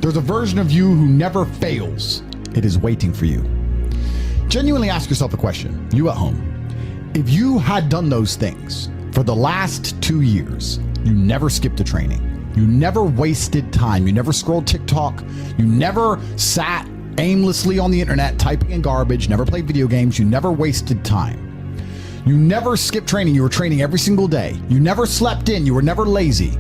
There's a version of you who never fails. It is waiting for you. Genuinely ask yourself a question, you at home. If you had done those things for the last 2 years, you never skipped a training, you never wasted time, you never scrolled TikTok, you never sat aimlessly on the internet typing in garbage, never played video games, you never wasted time. You never skipped training, you were training every single day. You never slept in, you were never lazy.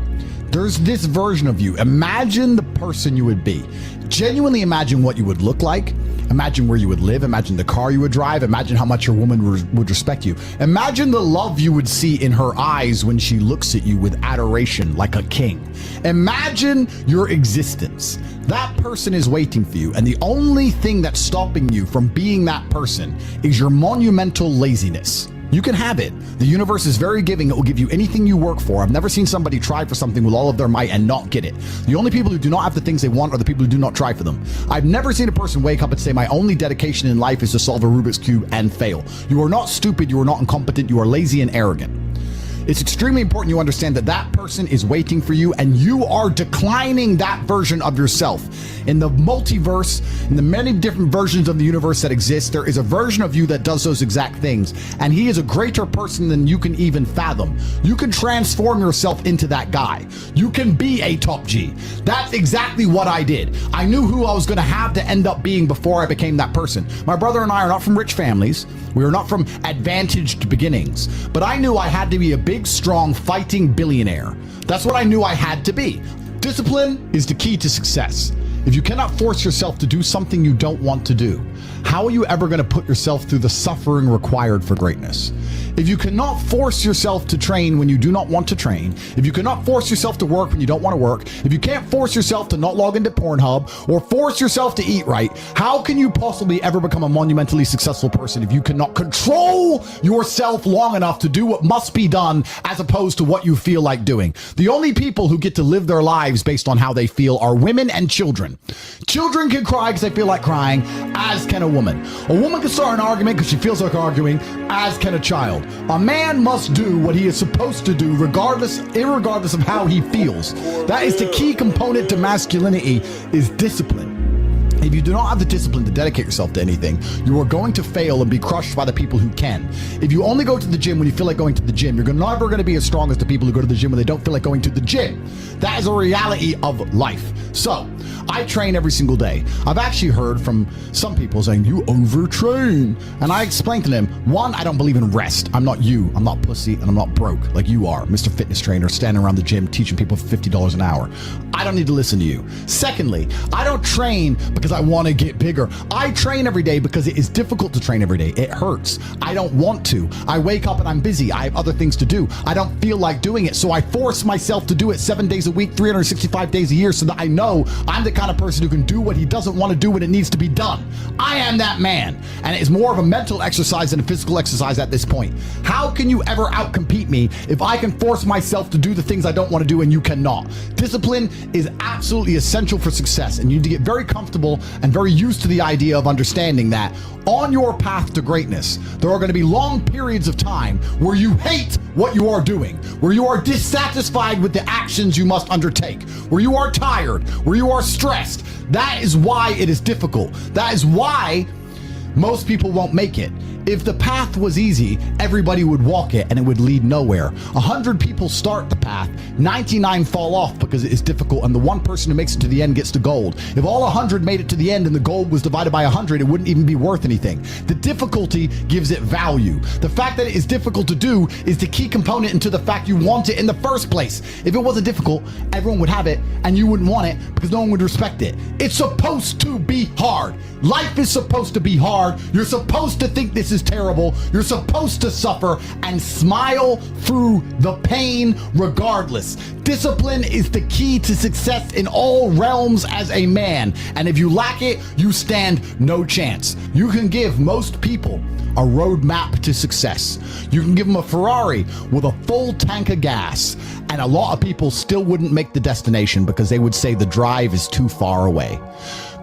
There's this version of you. Imagine the person you would be. Genuinely imagine what you would look like. Imagine where you would live. Imagine the car you would drive. Imagine how much your woman would respect you. Imagine the love you would see in her eyes when she looks at you with adoration like a king. Imagine your existence. That person is waiting for you, and the only thing that's stopping you from being that person is your monumental laziness. You can have it. The universe is very giving. It will give you anything you work for. I've never seen somebody try for something with all of their might and not get it. The only people who do not have the things they want are the people who do not try for them. I've never seen a person wake up and say, my only dedication in life is to solve a Rubik's Cube and fail. You are not stupid. You are not incompetent. You are lazy and arrogant. It's extremely important you understand that that person is waiting for you, and you are declining that version of yourself. In the multiverse, in the many different versions of the universe that exist, there is a version of you that does those exact things, and he is a greater person than you can even fathom. You can transform yourself into that guy. You can be a top G. That's exactly what I did. I knew who I was going to have to end up being before I became that person. My brother and I are not from rich families. We are not from advantaged beginnings, but I knew I had to be a big, strong, fighting billionaire. That's what I knew I had to be. Discipline is the key to success. If you cannot force yourself to do something you don't want to do, how are you ever going to put yourself through the suffering required for greatness? If you cannot force yourself to train when you do not want to train, if you cannot force yourself to work when you don't want to work, if you can't force yourself to not log into Pornhub or force yourself to eat right, how can you possibly ever become a monumentally successful person if you cannot control yourself long enough to do what must be done as opposed to what you feel like doing? The only people who get to live their lives based on how they feel are women and children. Children can cry because they feel like crying, as can a woman. A woman can start an argument because she feels like arguing, as can a child. A man must do what he is supposed to do irregardless of how he feels. That is the key component to masculinity, is discipline. If you do not have the discipline to dedicate yourself to anything, you are going to fail and be crushed by the people who can. If you only go to the gym when you feel like going to the gym, you're never going to be as strong as the people who go to the gym when they don't feel like going to the gym. That is a reality of life. So, I train every single day. I've actually heard from some people saying, you overtrain. And I explained to them, one, I don't believe in rest. I'm not you. I'm not pussy, and I'm not broke like you are, Mr. Fitness Trainer, standing around the gym teaching people for $50 an hour. I don't need to listen to you. Secondly, I don't train because I want to get bigger. I train every day because it is difficult to train every day. It hurts. I don't want to. I wake up and I'm busy. I have other things to do. I don't feel like doing it, so I force myself to do it 7 days a week, 365 days a year, so that I know I'm the kind of person who can do what he doesn't want to do when it needs to be done. I am that man, and it's more of a mental exercise than a physical exercise at this point. How can you ever outcompete me if I can force myself to do the things I don't want to do and you cannot? Discipline is absolutely essential for success, and you need to get very comfortable and very used to the idea of understanding that on your path to greatness, there are going to be long periods of time where you hate what you are doing, where you are dissatisfied with the actions you must undertake, where you are tired, where you are stressed. That is why it is difficult. That is why most people won't make it. If the path was easy, everybody would walk it and it would lead nowhere. 100 people start the path, 99 fall off because it is difficult, and the one person who makes it to the end gets the gold. If all 100 made it to the end and the gold was divided by 100, it wouldn't even be worth anything. The difficulty gives it value. The fact that it is difficult to do is the key component into the fact you want it in the first place. If it wasn't difficult, everyone would have it and you wouldn't want it because no one would respect it. It's supposed to be hard. Life is supposed to be hard. You're supposed to think this is terrible. You're supposed to suffer and smile through the pain regardless. Discipline is the key to success in all realms as a man. And if you lack it, you stand no chance. You can give most people a roadmap to success. You can give them a Ferrari with a full tank of gas, and a lot of people still wouldn't make the destination because they would say the drive is too far away.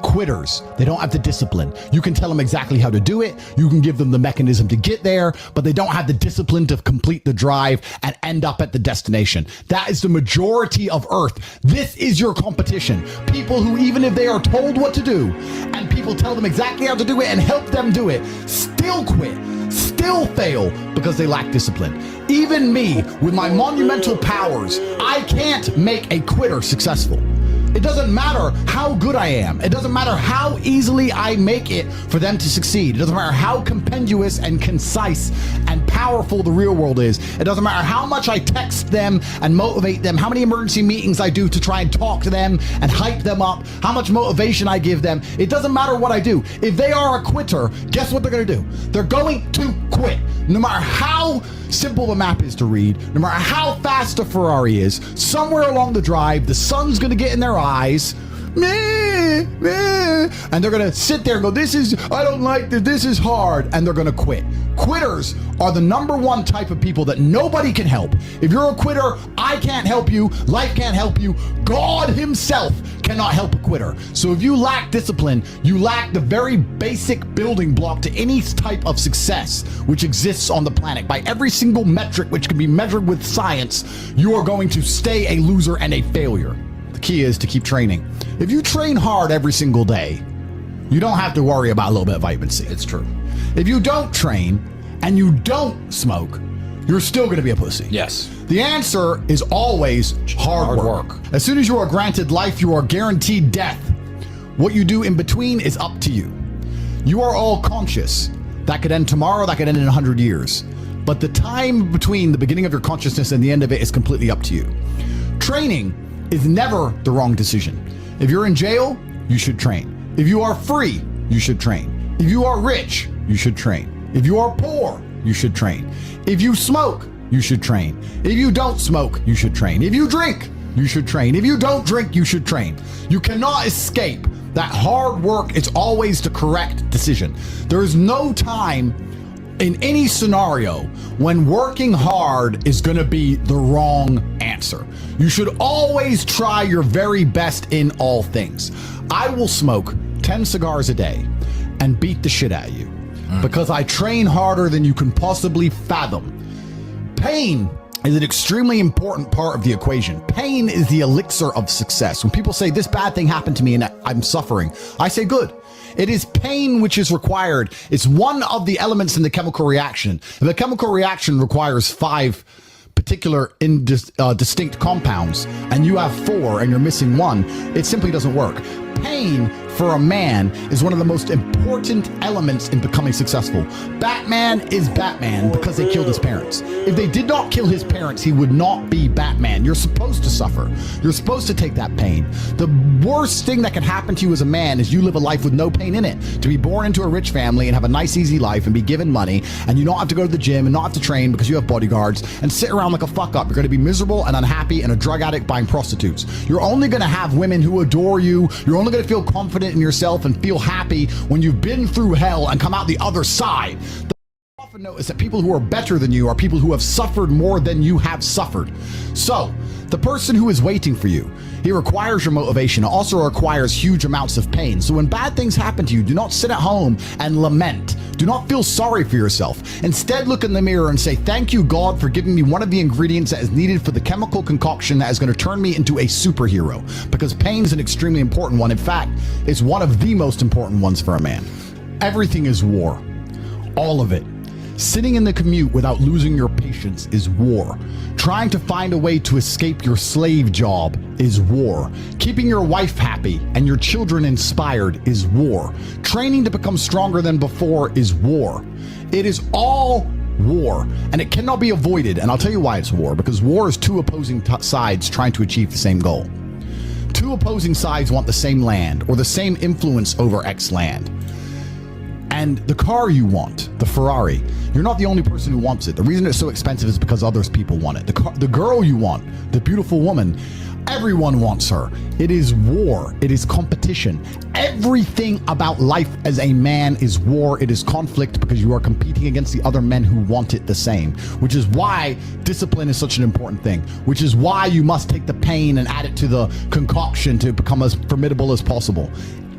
Quitters, they don't have the discipline. You can tell them exactly how to do it. You can give them the mechanism to get there, but they don't have the discipline to complete the drive and end up at the destination. That is the majority of Earth. This is your competition. People who, even if they are told what to do and people tell them exactly how to do it and help them do it, still quit, still fail because they lack discipline. Even me, with my monumental powers, I can't make a quitter successful. It doesn't matter how good I am. It doesn't matter how easily I make it for them to succeed. It doesn't matter how compendious and concise and powerful the real world is. It doesn't matter how much I text them and motivate them, how many emergency meetings I do to try and talk to them and hype them up, how much motivation I give them. It doesn't matter what I do. If they are a quitter, guess what they're going to do? They're going to quit. No matter how simple the map is to read, no matter how fast the Ferrari is, somewhere along the drive, the sun's going to get in their eyes, and they're going to sit there and go, I don't like this, this is hard, and they're going to quit. Quitters are the number one type of people that nobody can help. If you're a quitter, I can't help you, life can't help you, God himself cannot help a quitter. So if you lack discipline, you lack the very basic building block to any type of success which exists on the planet. By every single metric which can be measured with science, you are going to stay a loser and a failure. The key is to keep training. If you train hard every single day, you don't have to worry about a little bit of vitamin C. It's true. If you don't train and you don't smoke, you're still going to be a pussy. Yes. The answer is always hard work. As soon as you are granted life, you are guaranteed death. What you do in between is up to you. You are all conscious. That could end tomorrow, that could end in 100 years. But the time between the beginning of your consciousness and the end of it is completely up to you. Training is never the wrong decision. If you're in jail, you should train. If you are free, you should train. If you are rich, you should train. If you are poor, you should train. If you smoke, you should train. If you don't smoke, you should train. If you drink, you should train. If you don't drink, you should train. You cannot escape that hard work is always the correct decision. There is no time in any scenario when working hard is going to be the wrong answer. You should always try your very best in all things. I will smoke 10 cigars a day and beat the shit out of you because I train harder than you can possibly fathom. Pain is an extremely important part of the equation. Pain is the elixir of success. When people say this bad thing happened to me and I'm suffering, I say good. It is pain which is required. It's one of the elements in the chemical reaction. If the chemical reaction requires 5 particular distinct compounds and you have 4 and you're missing 1, it simply doesn't work. Pain for a man is one of the most important elements in becoming successsul. Batman is Batman because they killed his parents. If they did not kill his parents, he would not be Batman. You're supposed to suffer. You're supposed to take that pain. The worst thing that can happen to you as a man is you live a life with no pain in it. To be born into a rich family and have a nice, easy life and be given money and you don't have to go to the gym and not have to train because you have bodyguards and sit around like a fuck up. You're going to be miserable and unhappy and a drug addict buying prostitutes. You're only going to have women who adore you. You're only going to feel confident in yourself and feel happy when you've been through hell and come out the other side. I often notice that people who are better than you are people who have suffered more than you have suffered. So, the person who is waiting for you, he requires your motivation. It also requires huge amounts of pain. So when bad things happen to you, do not sit at home and lament. Do not feel sorry for yourself. Instead, look in the mirror and say, thank you, God, for giving me one of the ingredients that is needed for the chemical concoction that is going to turn me into a superhero. Because pain is an extremely important one. In fact, it's one of the most important ones for a man. Everything is war. All of it. Sitting in the commute without losing your patience is war. Trying to find a way to escape your slave job is war. Keeping your wife happy and your children inspired is war. Training to become stronger than before is war. It is all war, and it cannot be avoided. And I'll tell you why it's war, because war is 2 opposing sides trying to achieve the same goal. 2 opposing sides want the same land or the same influence over X land. And the car you want, the Ferrari, you're not the only person who wants it. The reason it's so expensive is because others people want it. The girl you want, the beautiful woman, everyone wants her. It is war. It is competition. Everything about life as a man is war. It is conflict because you are competing against the other men who want it the same, which is why discipline is such an important thing, which is why you must take the pain and add it to the concoction to become as formidable as possible.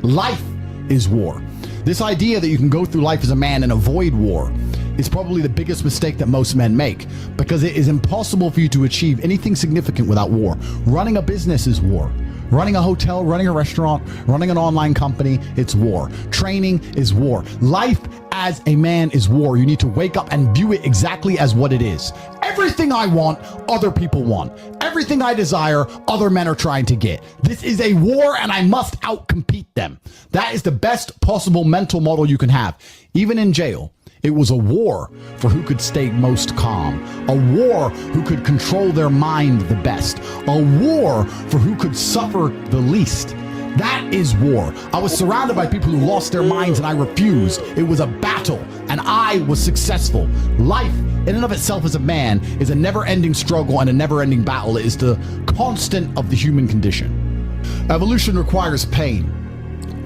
Life is war. This idea that you can go through life as a man and avoid war is probably the biggest mistake that most men make, because it is impossible for you to achieve anything significant without war. Running a business is war. Running a hotel, running a restaurant, running an online company, it's war. Training is war. Life as a man is war. You need to wake up and view it exactly as what it is. Everything I want, other people want. Everything I desire, other men are trying to get. This is a war and I must outcompete them. That is the best possible mental model you can have. Even in jail, it was a war for who could stay most calm, a war who could control their mind the best, a war for who could suffer the least. That is war. I was surrounded by people who lost their minds and I refused. It was a battle and I was successful. Life in and of itself as a man is a never-ending struggle and a never-ending battle. It is the constant of the human condition. Evolution requires pain.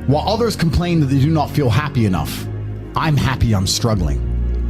While others complain that they do not feel happy enough, I'm happy I'm struggling.